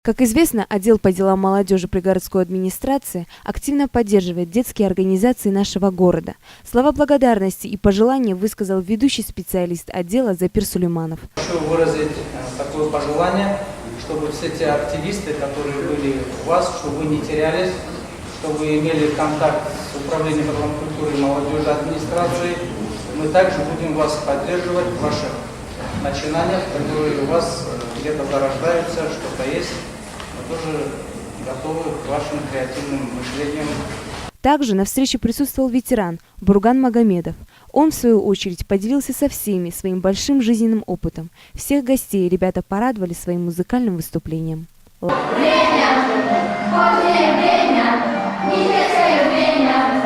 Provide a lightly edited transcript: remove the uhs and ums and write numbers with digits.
Как известно, отдел по делам молодежи при городской администрации активно поддерживает детские организации нашего города. Слова благодарности и пожелания высказал ведущий специалист отдела Запир Сулейманов. Хочу выразить такое пожелание, чтобы все те активисты, которые были у вас, чтобы вы не терялись, чтобы вы имели контакт с управлением культуры и молодежи администрации. Мы также будем вас поддерживать в ваших начинаниях, которые у вас где-то зарождаются, что-то есть. Мы тоже готовы к вашим креативным мышлениям. Также на встрече присутствовал ветеран Бурган Магомедов. Он, в свою очередь, поделился со всеми своим большим жизненным опытом. Всех гостей ребята порадовали своим музыкальным выступлением. Время, время, не время.